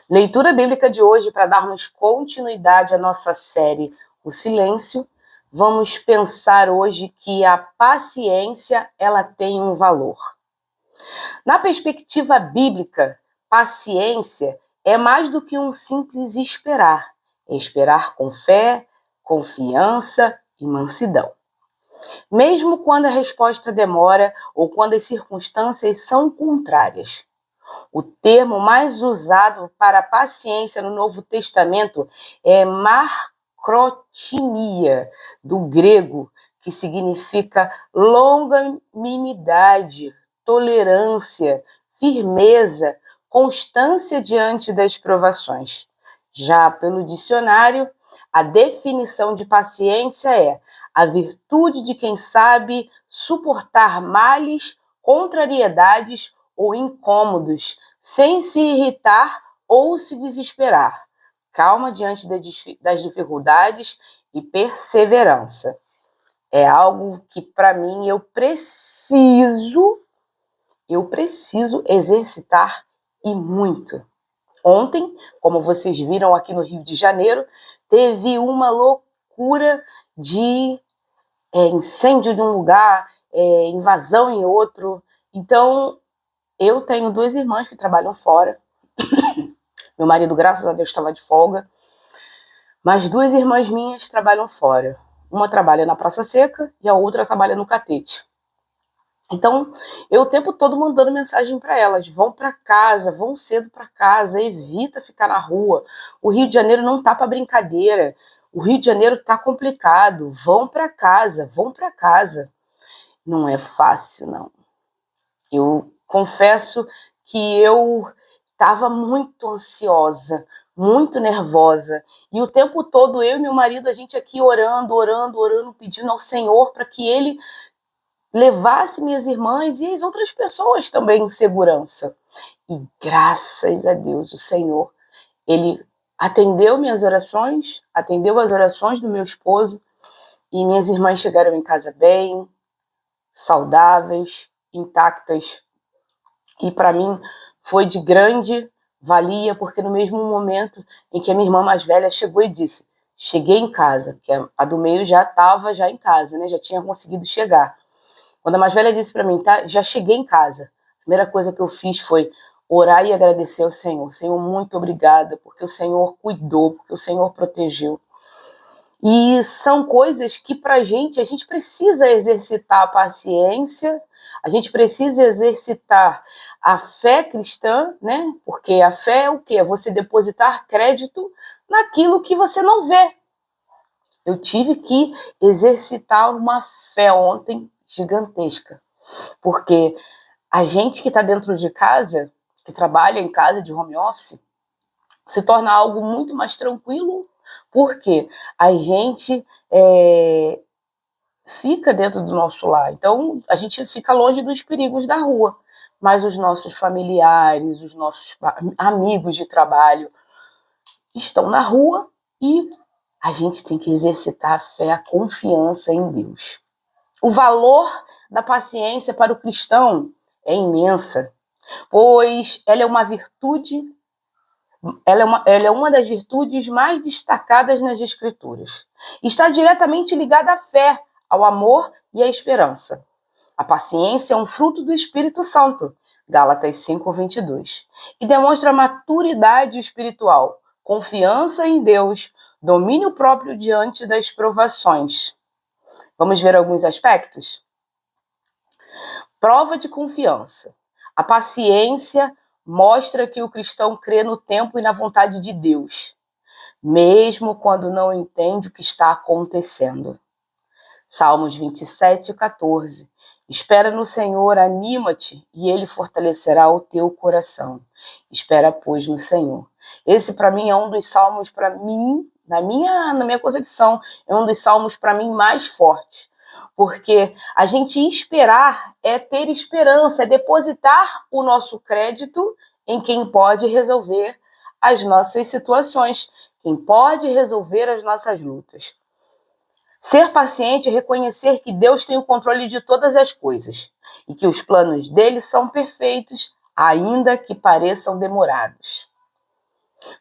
Leitura bíblica de hoje, para darmos continuidade à nossa série O Silêncio, vamos pensar hoje que a paciência, ela tem um valor. Na perspectiva bíblica, paciência é mais do que um simples esperar. É esperar com fé, confiança e mansidão. Mesmo quando a resposta demora ou quando as circunstâncias são contrárias. O termo mais usado para paciência no Novo Testamento é macrotimia, do grego, que significa longanimidade, tolerância, firmeza, constância diante das provações. Já pelo dicionário, a definição de paciência é a virtude de quem sabe suportar males, contrariedades ou incômodos, sem se irritar ou se desesperar. Calma diante das dificuldades e perseverança. É algo que, para mim, eu preciso exercitar e muito. Ontem, como vocês viram aqui no Rio de Janeiro, teve uma loucura de incêndio de um lugar, invasão em outro. Então, eu tenho 2 irmãs que trabalham fora. Meu marido, graças a Deus, estava de folga. Mas 2 irmãs minhas trabalham fora. Uma trabalha na Praça Seca e a outra trabalha no Catete. Então, eu o tempo todo mandando mensagem para elas. Vão para casa, vão cedo para casa, evita ficar na rua. O Rio de Janeiro não tá para brincadeira. O Rio de Janeiro tá complicado. Vão para casa, vão para casa. Não é fácil, não. Eu confesso que eu estava muito ansiosa, muito nervosa. E o tempo todo eu e meu marido, a gente aqui orando, pedindo ao Senhor para que Ele levasse minhas irmãs e as outras pessoas também em segurança. E graças a Deus, o Senhor, Ele atendeu minhas orações, atendeu as orações do meu esposo, e minhas irmãs chegaram em casa bem, saudáveis, intactas. E para mim foi de grande valia, porque no mesmo momento em que a minha irmã mais velha chegou e disse: cheguei em casa, porque a do meio já estava em casa, né? Já tinha conseguido chegar. Quando a mais velha disse para mim, tá, já cheguei em casa, a primeira coisa que eu fiz foi orar e agradecer ao Senhor. Senhor, muito obrigada, porque o Senhor cuidou, porque o Senhor protegeu. E são coisas que a gente precisa exercitar a paciência, a gente precisa exercitar a fé cristã, né? Porque a fé é o quê? É você depositar crédito naquilo que você não vê. Eu tive que exercitar uma fé ontem gigantesca, porque a gente que está dentro de casa, que trabalha em casa de home office, se torna algo muito mais tranquilo, porque a gente fica dentro do nosso lar. Então, a gente fica longe dos perigos da rua. Mas os nossos familiares, os nossos amigos de trabalho estão na rua e a gente tem que exercitar a fé, a confiança em Deus. O valor da paciência para o cristão é imensa, pois ela é uma virtude, ela é uma das virtudes mais destacadas nas Escrituras. Está diretamente ligada à fé, ao amor e à esperança. A paciência é um fruto do Espírito Santo, Gálatas 5:22, e demonstra maturidade espiritual, confiança em Deus, domínio próprio diante das provações. Vamos ver alguns aspectos? Prova de confiança. A paciência mostra que o cristão crê no tempo e na vontade de Deus, mesmo quando não entende o que está acontecendo. Salmos 27:14. Espera no Senhor, anima-te, e Ele fortalecerá o teu coração. Espera, pois, no Senhor. Esse, para mim, é um dos salmos, para mim, na minha concepção, é um dos salmos, para mim, mais fortes. Porque a gente esperar é ter esperança, é depositar o nosso crédito em quem pode resolver as nossas situações, quem pode resolver as nossas lutas. Ser paciente é reconhecer que Deus tem o controle de todas as coisas e que os planos dele são perfeitos, ainda que pareçam demorados.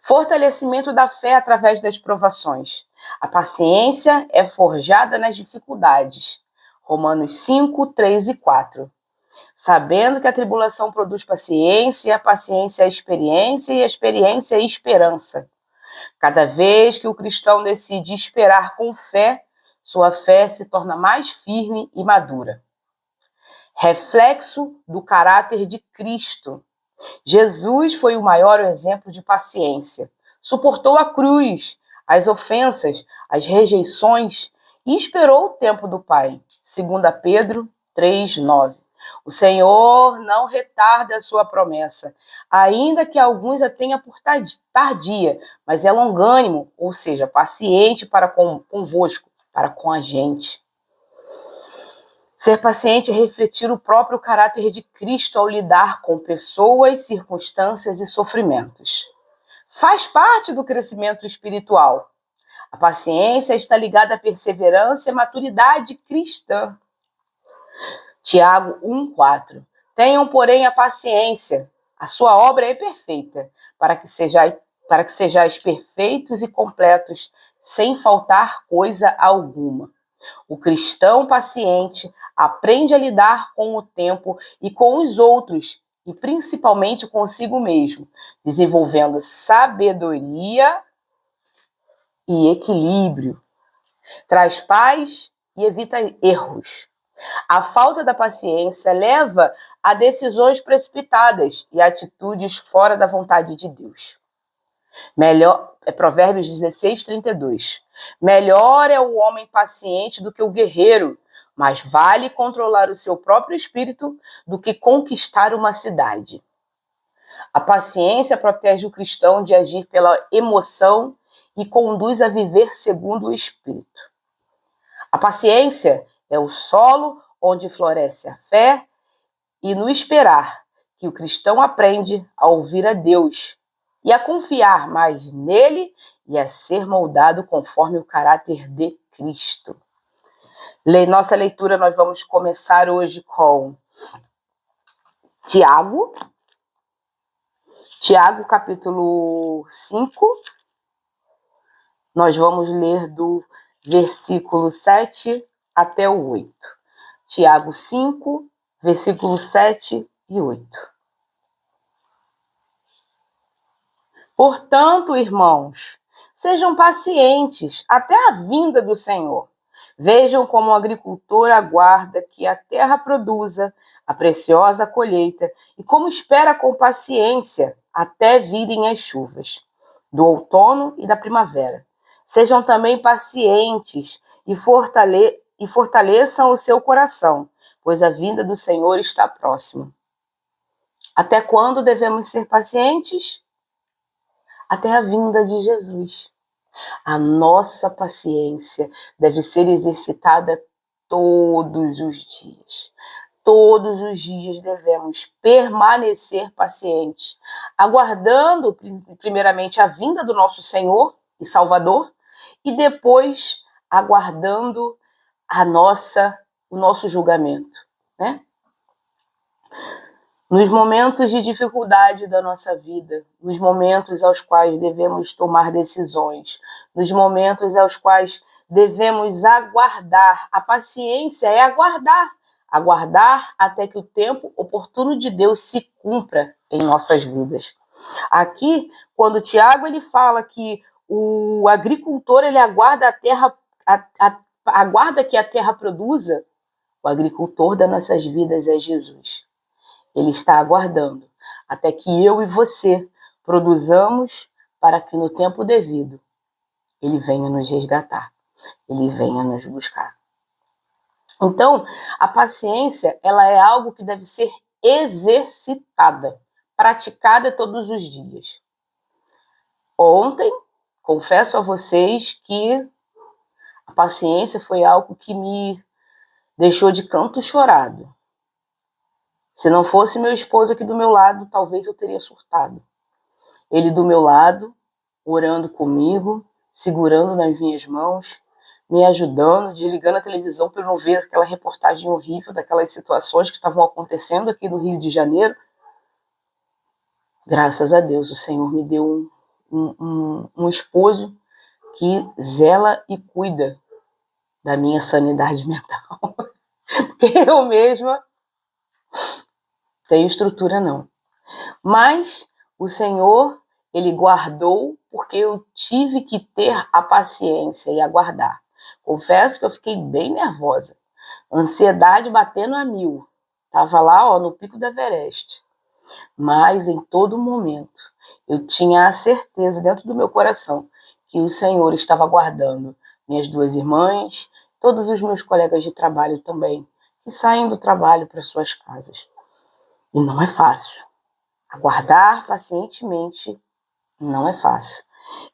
Fortalecimento da fé através das provações. A paciência é forjada nas dificuldades. Romanos 5, 3 e 4. Sabendo que a tribulação produz paciência, a paciência é experiência e a experiência é esperança. Cada vez que o cristão decide esperar com fé, sua fé se torna mais firme e madura. Reflexo do caráter de Cristo. Jesus foi o maior exemplo de paciência. Suportou a cruz, as ofensas, as rejeições e esperou o tempo do Pai. 2 Pedro 3:9. O Senhor não retarda a sua promessa, ainda que alguns a tenham por tardia, mas é longânimo, ou seja, paciente para convosco, para com a gente. Ser paciente é refletir o próprio caráter de Cristo ao lidar com pessoas, circunstâncias e sofrimentos. Faz parte do crescimento espiritual. A paciência está ligada à perseverança e à maturidade cristã. Tiago 1:4. Tenham, porém, a paciência. A sua obra é perfeita, para que sejais perfeitos e completos, sem faltar coisa alguma. O cristão paciente aprende a lidar com o tempo e com os outros, e principalmente consigo mesmo, desenvolvendo sabedoria e equilíbrio. Traz paz e evita erros. A falta da paciência leva a decisões precipitadas e atitudes fora da vontade de Deus. Provérbios 16:32. Melhor é o homem paciente do que o guerreiro, mas vale controlar o seu próprio espírito do que conquistar uma cidade. A paciência protege o cristão de agir pela emoção e conduz a viver segundo o espírito. A paciência é o solo onde floresce a fé e no esperar que o cristão aprende a ouvir a Deus e a confiar mais nele e a ser moldado conforme o caráter de Cristo. Nossa leitura, nós vamos começar hoje com Tiago, capítulo 5. Nós vamos ler do versículo 7 até o 8. Tiago 5, versículos 7 e 8. Portanto, irmãos, sejam pacientes até a vinda do Senhor. Vejam como o agricultor aguarda que a terra produza a preciosa colheita e como espera com paciência até virem as chuvas do outono e da primavera. Sejam também pacientes e fortaleçam o seu coração, pois a vinda do Senhor está próxima. Até quando devemos ser pacientes? Até a vinda de Jesus. A nossa paciência deve ser exercitada todos os dias. Todos os dias devemos permanecer pacientes, aguardando primeiramente a vinda do nosso Senhor e Salvador e depois aguardando o nosso julgamento, né? Nos momentos de dificuldade da nossa vida, nos momentos aos quais devemos tomar decisões, nos momentos aos quais devemos aguardar. A paciência é aguardar até que o tempo oportuno de Deus se cumpra em nossas vidas. Aqui, quando Tiago ele fala que o agricultor ele aguarda aguarda que a terra produza, o agricultor das nossas vidas é Jesus. Ele está aguardando até que eu e você produzamos para que no tempo devido ele venha nos resgatar, ele venha nos buscar. Então, a paciência ela é algo que deve ser exercitada, praticada todos os dias. Ontem, confesso a vocês que a paciência foi algo que me deixou de canto chorado. Se não fosse meu esposo aqui do meu lado, talvez eu teria surtado. Ele do meu lado, orando comigo, segurando nas minhas mãos, me ajudando, desligando a televisão para eu não ver aquela reportagem horrível daquelas situações que estavam acontecendo aqui no Rio de Janeiro. Graças a Deus, o Senhor me deu um esposo que zela e cuida da minha sanidade mental. Porque eu mesma tenho estrutura não. Mas o Senhor, Ele guardou porque eu tive que ter a paciência e aguardar. Confesso que eu fiquei bem nervosa. Ansiedade batendo a 1000. Estava lá, no pico da Everest. Mas em todo momento eu tinha a certeza dentro do meu coração que o Senhor estava guardando minhas 2 irmãs, todos os meus colegas de trabalho também, que saem do trabalho para suas casas. E não é fácil. Aguardar pacientemente não é fácil.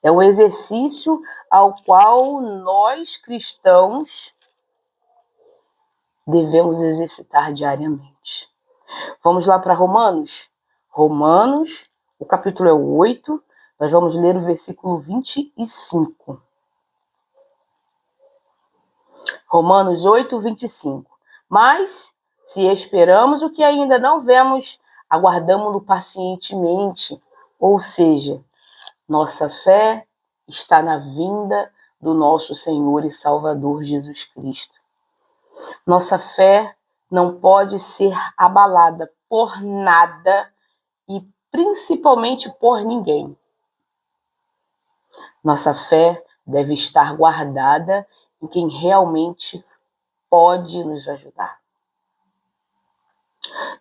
É o exercício ao qual nós cristãos devemos exercitar diariamente. Vamos lá para Romanos? Romanos, o capítulo é o 8, nós vamos ler o versículo 25. Romanos 8, 25. Mas, se esperamos o que ainda não vemos, aguardamo-lo pacientemente. Ou seja, nossa fé está na vinda do nosso Senhor e Salvador Jesus Cristo. Nossa fé não pode ser abalada por nada e principalmente por ninguém. Nossa fé deve estar guardada em quem realmente pode nos ajudar.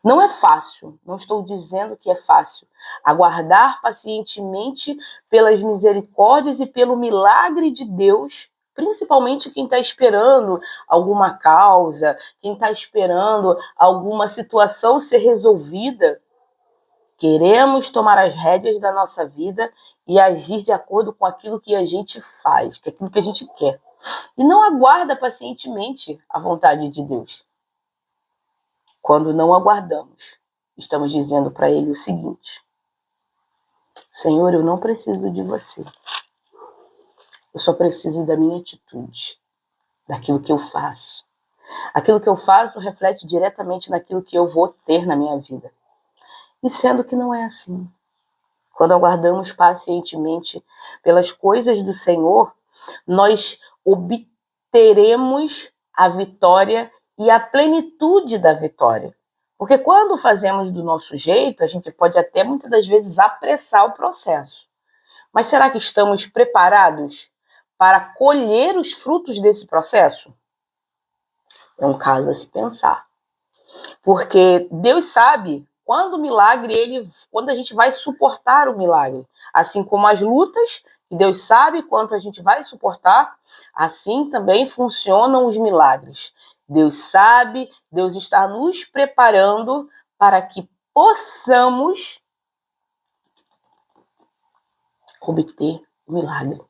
Não é fácil, não estou dizendo que é fácil, aguardar pacientemente pelas misericórdias e pelo milagre de Deus, principalmente quem está esperando alguma causa, quem está esperando alguma situação ser resolvida. Queremos tomar as rédeas da nossa vida e agir de acordo com aquilo que a gente faz, com aquilo que a gente quer. E não aguarda pacientemente a vontade de Deus. Quando não aguardamos, estamos dizendo para Ele o seguinte: Senhor, eu não preciso de você. Eu só preciso da minha atitude, daquilo que eu faço. Aquilo que eu faço reflete diretamente naquilo que eu vou ter na minha vida. E sendo que não é assim. Quando aguardamos pacientemente pelas coisas do Senhor, nós obteremos a vitória e a plenitude da vitória. Porque quando fazemos do nosso jeito, a gente pode até muitas das vezes apressar o processo. Mas será que estamos preparados para colher os frutos desse processo? É um caso a se pensar. Porque Deus sabe quando o milagre, quando a gente vai suportar o milagre. Assim como as lutas, Deus sabe quanto a gente vai suportar, assim também funcionam os milagres. Deus sabe, Deus está nos preparando para que possamos obter o milagre.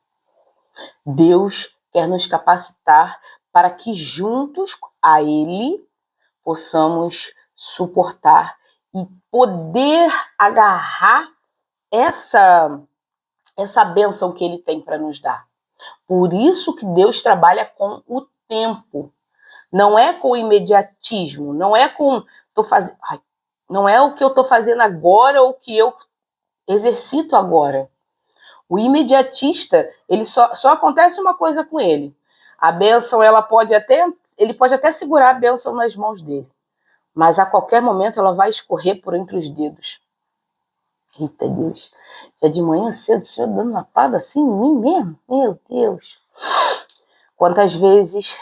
Deus quer nos capacitar para que juntos a Ele possamos suportar e poder agarrar essa bênção que Ele tem para nos dar. Por isso que Deus trabalha com o tempo. Não é com o imediatismo, não é não é o que eu estou fazendo agora ou o que eu exercito agora. O imediatista, ele só acontece uma coisa com ele. A bênção, ele pode até segurar a bênção nas mãos dele, mas a qualquer momento ela vai escorrer por entre os dedos. Eita Deus, já de manhã cedo o Senhor dando uma pada assim em mim mesmo? Meu Deus. Quantas vezes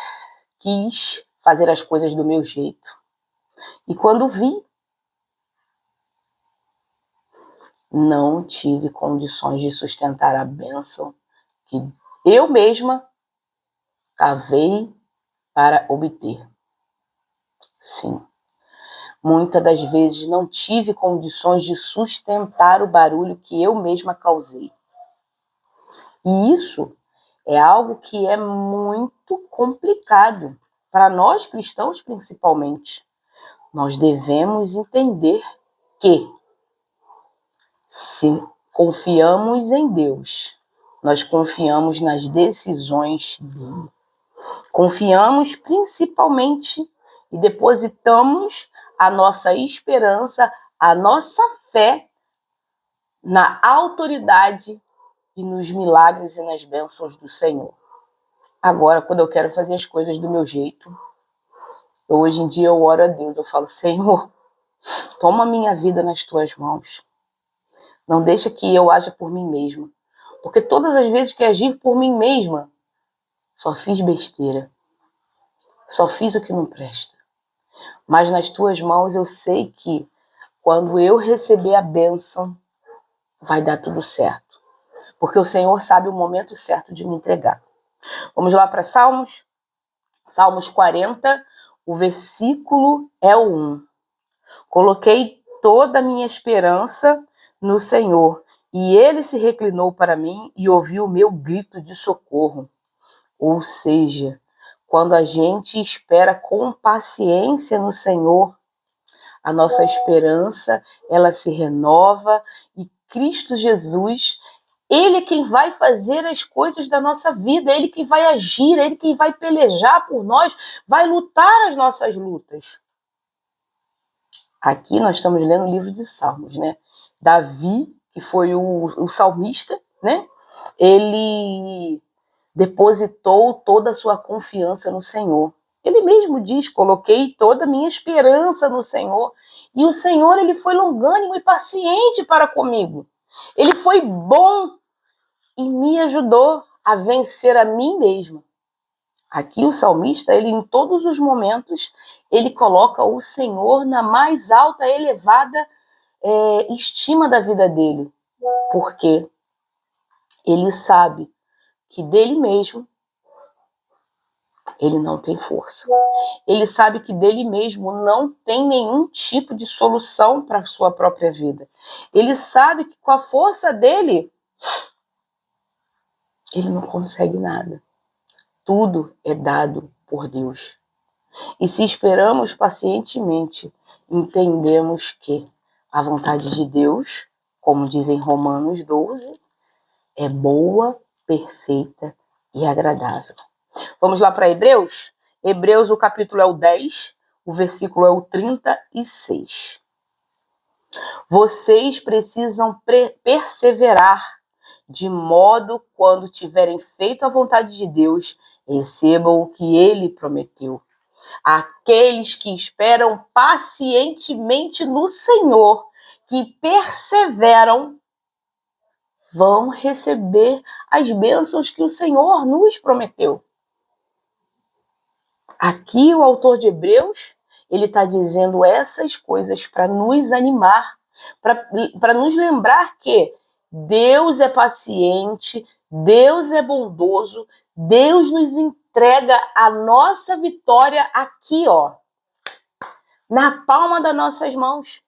quis fazer as coisas do meu jeito. E quando vi, não tive condições de sustentar a bênção que eu mesma cavei para obter. Sim. Muitas das vezes não tive condições de sustentar o barulho que eu mesma causei. E isso é algo que é muito complicado, para nós cristãos principalmente. Nós devemos entender que, se confiamos em Deus, nós confiamos nas decisões dele. Confiamos principalmente e depositamos a nossa esperança, a nossa fé na autoridade e nos milagres e nas bênçãos do Senhor. Agora, quando eu quero fazer as coisas do meu jeito, hoje em dia eu oro a Deus, eu falo, Senhor, toma minha vida nas tuas mãos. Não deixa que eu haja por mim mesma. Porque todas as vezes que agir por mim mesma, só fiz besteira. Só fiz o que não presta. Mas nas tuas mãos eu sei que quando eu receber a bênção, vai dar tudo certo. Porque o Senhor sabe o momento certo de me entregar. Vamos lá para Salmos? Salmos 40, o versículo é o 1. Coloquei toda a minha esperança no Senhor, e ele se reclinou para mim e ouviu o meu grito de socorro. Ou seja, quando a gente espera com paciência no Senhor, a nossa esperança, ela se renova e Cristo Jesus, ele é quem vai fazer as coisas da nossa vida, ele quem vai agir, ele quem vai pelejar por nós, vai lutar as nossas lutas. Aqui nós estamos lendo o livro de Salmos, né? Davi, que foi o salmista, né? Ele depositou toda a sua confiança no Senhor. Ele mesmo diz, coloquei toda a minha esperança no Senhor. E o Senhor, ele foi longânimo e paciente para comigo. Ele foi bom e me ajudou a vencer a mim mesma. Aqui o salmista, ele em todos os momentos, ele coloca o Senhor na mais alta, elevada estima da vida dele. Porque ele sabe que dele mesmo ele não tem força. Ele sabe que dele mesmo não tem nenhum tipo de solução para a sua própria vida. Ele sabe que com a força dele, ele não consegue nada. Tudo é dado por Deus. E se esperamos pacientemente, entendemos que a vontade de Deus, como diz em Romanos 12, é boa, perfeita e agradável. Vamos lá para Hebreus? Hebreus, o capítulo é o 10, o versículo é o 36. Vocês precisam perseverar, de modo, quando tiverem feito a vontade de Deus, recebam o que ele prometeu. Aqueles que esperam pacientemente no Senhor, que perseveram, vão receber as bênçãos que o Senhor nos prometeu. Aqui o autor de Hebreus, ele está dizendo essas coisas para nos animar, para nos lembrar que Deus é paciente, Deus é bondoso, Deus nos entrega a nossa vitória aqui, ó, na palma das nossas mãos.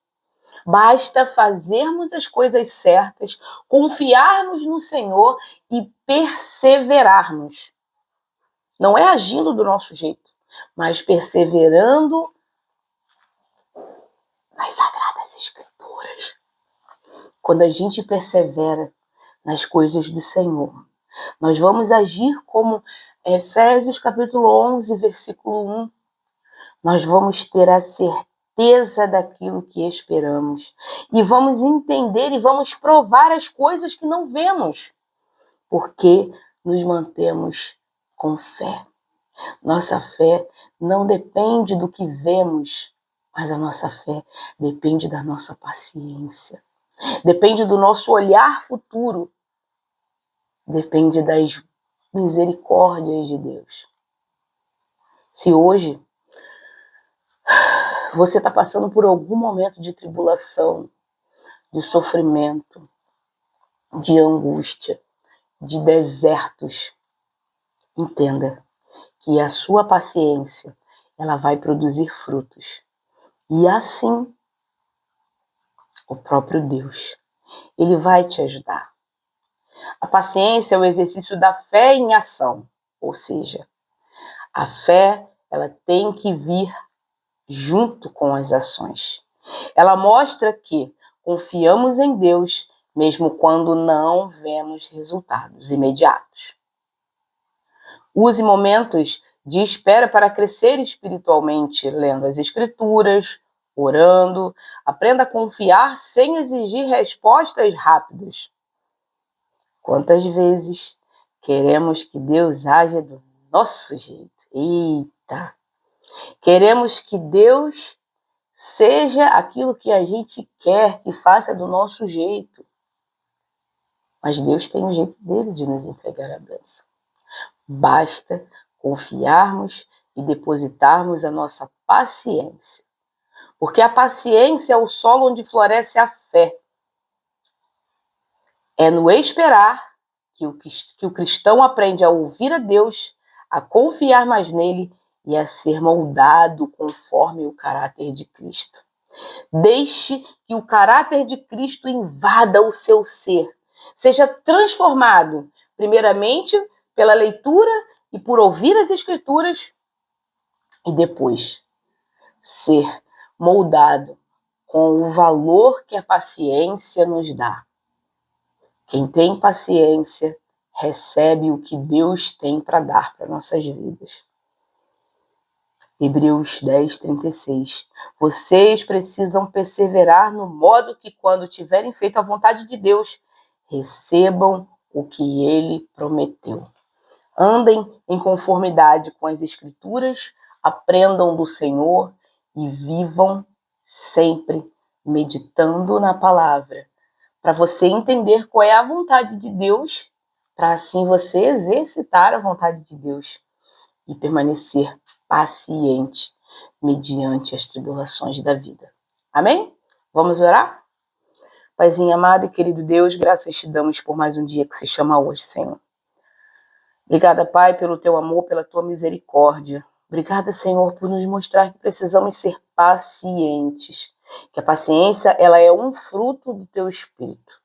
Basta fazermos as coisas certas, confiarmos no Senhor e perseverarmos. Não é agindo do nosso jeito, mas perseverando nas Sagradas Escrituras. Quando a gente persevera nas coisas do Senhor, nós vamos agir como Efésios capítulo 11, versículo 1. Nós vamos ter a certeza daquilo que esperamos. E vamos entender e vamos provar as coisas que não vemos, porque nos mantemos com fé. Nossa fé não depende do que vemos, mas a nossa fé depende da nossa paciência. Depende do nosso olhar futuro. Depende das misericórdias de Deus. Se hoje você está passando por algum momento de tribulação, de sofrimento, de angústia, de desertos, entenda que a sua paciência, ela vai produzir frutos. E assim, o próprio Deus, ele vai te ajudar. A paciência é o exercício da fé em ação, ou seja, a fé, ela tem que vir junto com as ações. Ela mostra que confiamos em Deus, mesmo quando não vemos resultados imediatos. Use momentos de espera para crescer espiritualmente, lendo as Escrituras, orando. Aprenda a confiar sem exigir respostas rápidas. Quantas vezes queremos que Deus haja do nosso jeito? Eita! Queremos que Deus seja aquilo que a gente quer e faça do nosso jeito. Mas Deus tem um jeito dele de nos entregar a bênção. Basta confiarmos e depositarmos a nossa paciência. Porque a paciência é o solo onde floresce a fé. É no esperar que o cristão aprende a ouvir a Deus, a confiar mais nele e a ser moldado conforme o caráter de Cristo. Deixe que o caráter de Cristo invada o seu ser. Seja transformado, primeiramente, pela leitura e por ouvir as Escrituras, e depois ser moldado com o valor que a paciência nos dá. Quem tem paciência recebe o que Deus tem para dar para nossas vidas. Hebreus 10, 36. Vocês precisam perseverar no modo que, quando tiverem feito a vontade de Deus, recebam o que Ele prometeu. Andem em conformidade com as Escrituras, aprendam do Senhor e vivam sempre meditando na palavra, para você entender qual é a vontade de Deus, para assim você exercitar a vontade de Deus e permanecer paciente mediante as tribulações da vida. Amém? Vamos orar? Paizinho amado e querido Deus, graças te damos por mais um dia que se chama hoje, Senhor. Obrigada, Pai, pelo teu amor, pela tua misericórdia. Obrigada, Senhor, por nos mostrar que precisamos ser pacientes, que a paciência ela é um fruto do teu Espírito.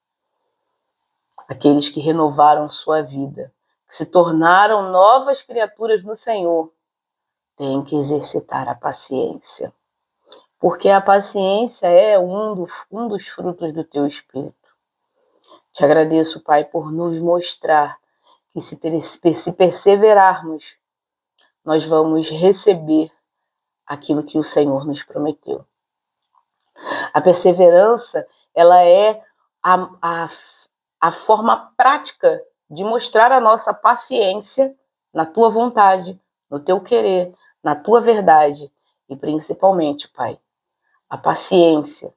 Aqueles que renovaram sua vida, que se tornaram novas criaturas no Senhor, têm que exercitar a paciência, porque a paciência é um dos frutos do teu Espírito. Te agradeço, Pai, por nos mostrar que se perseverarmos, nós vamos receber aquilo que o Senhor nos prometeu. A perseverança, ela é a forma prática de mostrar a nossa paciência na tua vontade, no teu querer, na tua verdade e principalmente, Pai, a paciência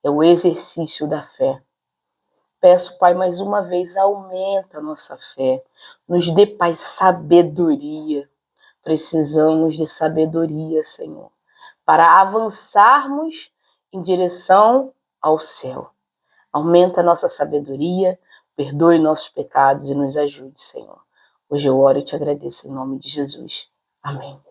é o exercício da fé. Peço, Pai, mais uma vez, aumenta a nossa fé. Nos dê, Pai, sabedoria. Precisamos de sabedoria, Senhor, para avançarmos em direção ao céu. Aumenta a nossa sabedoria, perdoe nossos pecados e nos ajude, Senhor. Hoje eu oro e te agradeço em nome de Jesus. Amém.